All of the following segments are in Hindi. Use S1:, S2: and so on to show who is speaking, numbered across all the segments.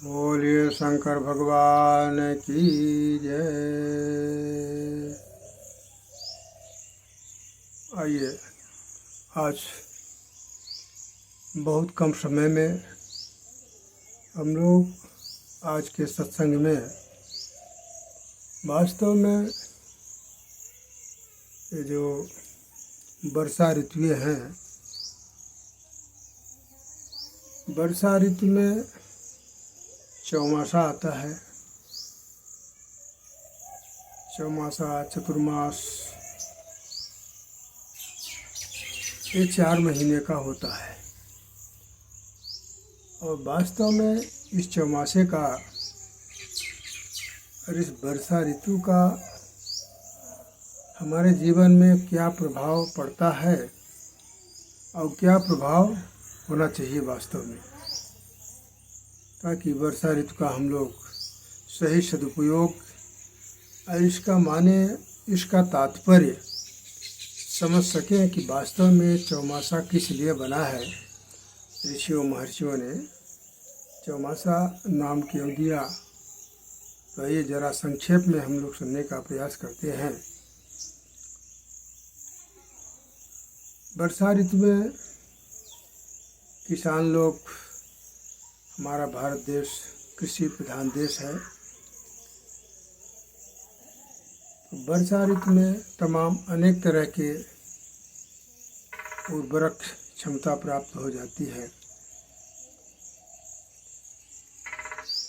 S1: बोलिए शंकर भगवान की जय। आइए, आज बहुत कम समय में हम लोग आज के सत्संग में वास्तव में ये जो वर्षा ऋतुएं हैं, वर्षा ऋतु में चौमासा आता है। चौमासा, चतुर्मास, ये 4 महीने का होता है। और वास्तव में इस चौमासे का और इस वर्षा ऋतु का हमारे जीवन में क्या प्रभाव पड़ता है और क्या प्रभाव होना चाहिए वास्तव में, ताकि वर्षा ऋतु का हम लोग सही सदुपयोग और इसका तात्पर्य समझ सकें कि वास्तव में चौमासा किस लिए बना है। ऋषियों महर्षियों ने चौमासा नाम क्यों दिया, तो ये जरा संक्षेप में हम लोग सुनने का प्रयास करते हैं। वर्षा ऋतु में किसान लोग, हमारा भारत देश कृषि प्रधान देश है, तो वर्षा ऋतु में तमाम अनेक तरह के उर्वरक क्षमता प्राप्त हो जाती है।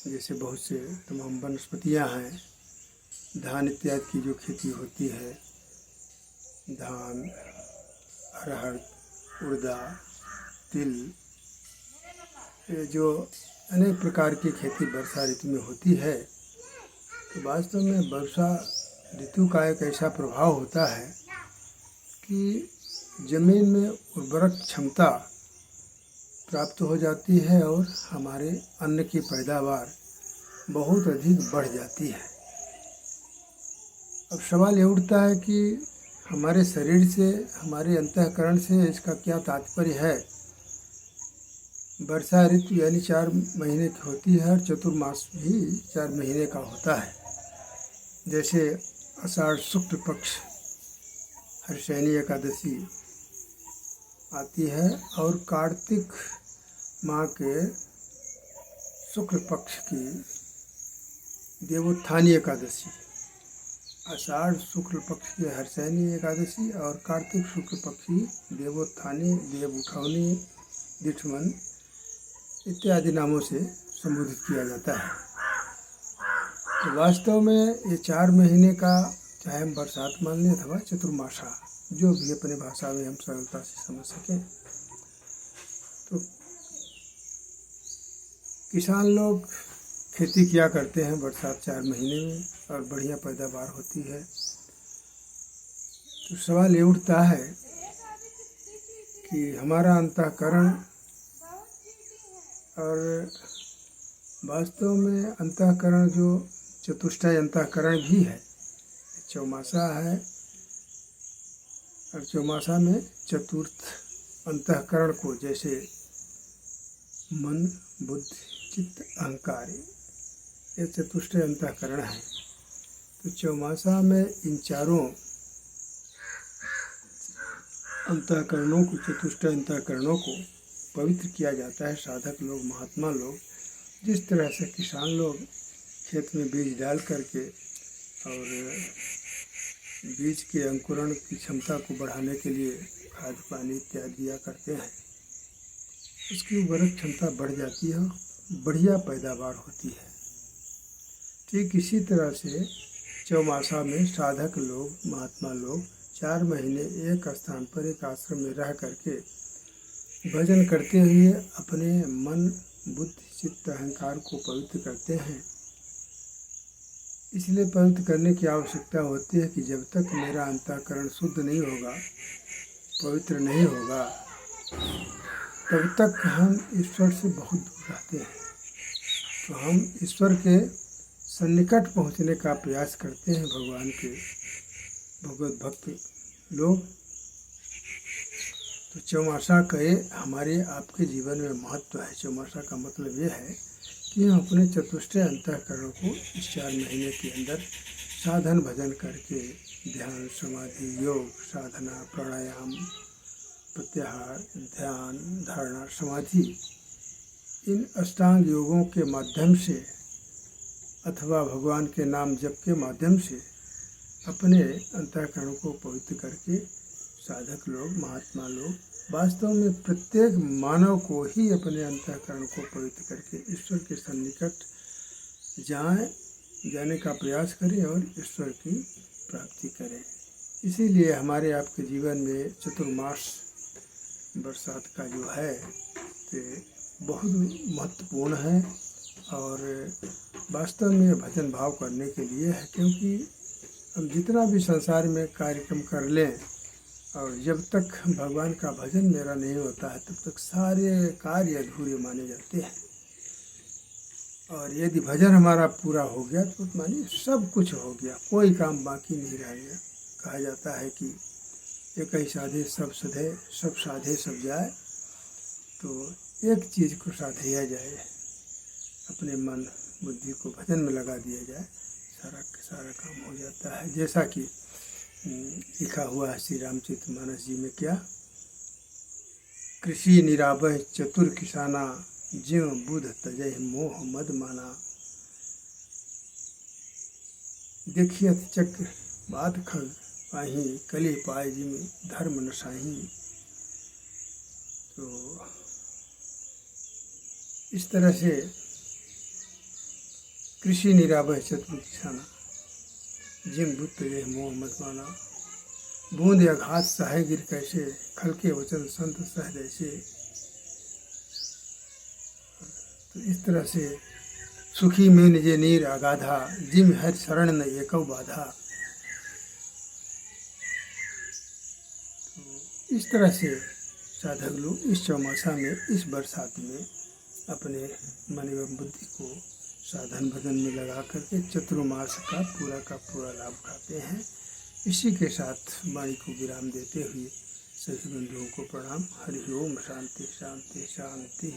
S1: जैसे बहुत से तमाम वनस्पतियां हैं, धान इत्यादि की जो खेती होती है, धान, अरहर, उड़दा, तिल, ये जो अनेक प्रकार की खेती वर्षा ऋतु में होती है। तो वास्तव में वर्षा ऋतु का एक ऐसा प्रभाव होता है कि ज़मीन में उर्वरक क्षमता प्राप्त हो जाती है और हमारे अन्न की पैदावार बहुत अधिक बढ़ जाती है। अब सवाल ये उठता है कि हमारे शरीर से, हमारे अंतःकरण से इसका क्या तात्पर्य है। वर्षा ऋतु यानी 4 महीने की होती है और चतुर्मास भी 4 महीने का होता है। जैसे आषाढ़ शुक्ल पक्ष हर्षैनी एकादशी आती है और कार्तिक माह के शुक्ल पक्ष की देवोत्थानी एकादशी, आषाढ़ शुक्ल पक्ष की हर्षैनी एकादशी और कार्तिक शुक्ल पक्ष की देवोत्थानी, देव उठौनी, दिठमन इत्यादि नामों से संबोधित किया जाता है। तो वास्तव में ये 4 महीने का, चाहे हम बरसात मान लें अथवा चतुर्मासा, जो भी अपने भाषा में हम सरलता से समझ सकें, तो किसान लोग खेती किया करते हैं बरसात 4 महीने में और बढ़िया पैदावार होती है। तो सवाल ये उठता है कि हमारा अंतःकरण और वास्तव में अंतःकरण जो चतुष्टय अंतःकरण भी है, चौमासा है और चौमासा में चतुर्थ अंतःकरण को, जैसे मन, बुद्धि, चित्त, अहंकार, ये चतुष्टय अंतःकरण है। तो चौमासा में इन चारों अंतःकरणों को, चतुष्टय अंतःकरणों को पवित्र किया जाता है। साधक लोग, महात्मा लोग, जिस तरह से किसान लोग खेत में बीज डाल करके और बीज के अंकुरण की क्षमता को बढ़ाने के लिए खाद पानी इत्यादि दिया करते हैं, उसकी उर्वरक क्षमता बढ़ जाती है, बढ़िया पैदावार होती है। ठीक इसी तरह से चौमासा में साधक लोग, महात्मा लोग 4 महीने एक स्थान पर, एक आश्रम में रह करके भजन करते हुए अपने मन, बुद्धि, चित्त, अहंकार को पवित्र करते हैं। इसलिए पवित्र करने की आवश्यकता होती है कि जब तक मेरा अंतःकरण शुद्ध नहीं होगा, पवित्र नहीं होगा, तब तक हम ईश्वर से बहुत दूर रहते हैं। तो हम ईश्वर के सन्निकट पहुंचने का प्रयास करते हैं, भगवान के भगवत भक्त लोग। तो चौमासा का हमारे आपके जीवन में महत्व है। चौमासा का मतलब ये है कि हम अपने चतुष्टय अंतःकरण को इस 4 महीने के अंदर साधन भजन करके ध्यान, समाधि, योग, साधना, प्राणायाम, प्रत्याहार, ध्यान, धारणा, समाधि, इन अष्टांग योगों के माध्यम से अथवा भगवान के नाम जप के माध्यम से अपने अंतःकरण को पवित्र करके साधक लोग, महात्मा लोग वास्तव में प्रत्येक मानव को ही अपने अंतःकरण को पवित्र करके ईश्वर के सन्निकट जाने का प्रयास करें और ईश्वर की प्राप्ति करें। इसीलिए हमारे आपके जीवन में चतुर्मास बरसात का जो है तो बहुत महत्वपूर्ण है और वास्तव में भजन भाव करने के लिए है, क्योंकि हम जितना भी संसार में कार्यक्रम कर लें और जब तक भगवान का भजन मेरा नहीं होता है तब तक सारे कार्य अधूरे माने जाते हैं। और यदि भजन हमारा पूरा हो गया तो मानिए सब कुछ हो गया, कोई काम बाकी नहीं रह गया। कहा जाता है कि एक ही साधे सब सधे, सब साधे सब जाए। तो एक चीज़ को साधिया जाए, अपने मन बुद्धि को भजन में लगा दिया जाए, सारा काम हो जाता है। जैसा कि लिखा हुआ है श्री रामचरितमानस जी में, क्या कृषि निराबह चतुर किसाना, ज्यों बुध तजह मोह मद माना। देखियत चक्र बात खग पाही, कली पाए जी में धर्म नसाही। तो इस तरह से कृषि निराबह चतुर किसाना, जिम बुद्ध तजह मोह मद माना। बूंद या घात सहे गिर कैसे, खल के वचन संत सह जैसे। तो इस तरह से सुखी में निजे नीर अगाधा, जिम हर शरण न एकौ बाधा। तो इस तरह से साधक लोग इस चौमासा में, इस बरसात में अपने मन एवं बुद्धि को साधन भजन में लगा करके चतुर्मास का पूरा लाभ उठाते हैं। इसी के साथ वाणी को विराम देते हुए सभी बंधुओं को प्रणाम। हरि ओम। शांति शांति शांति।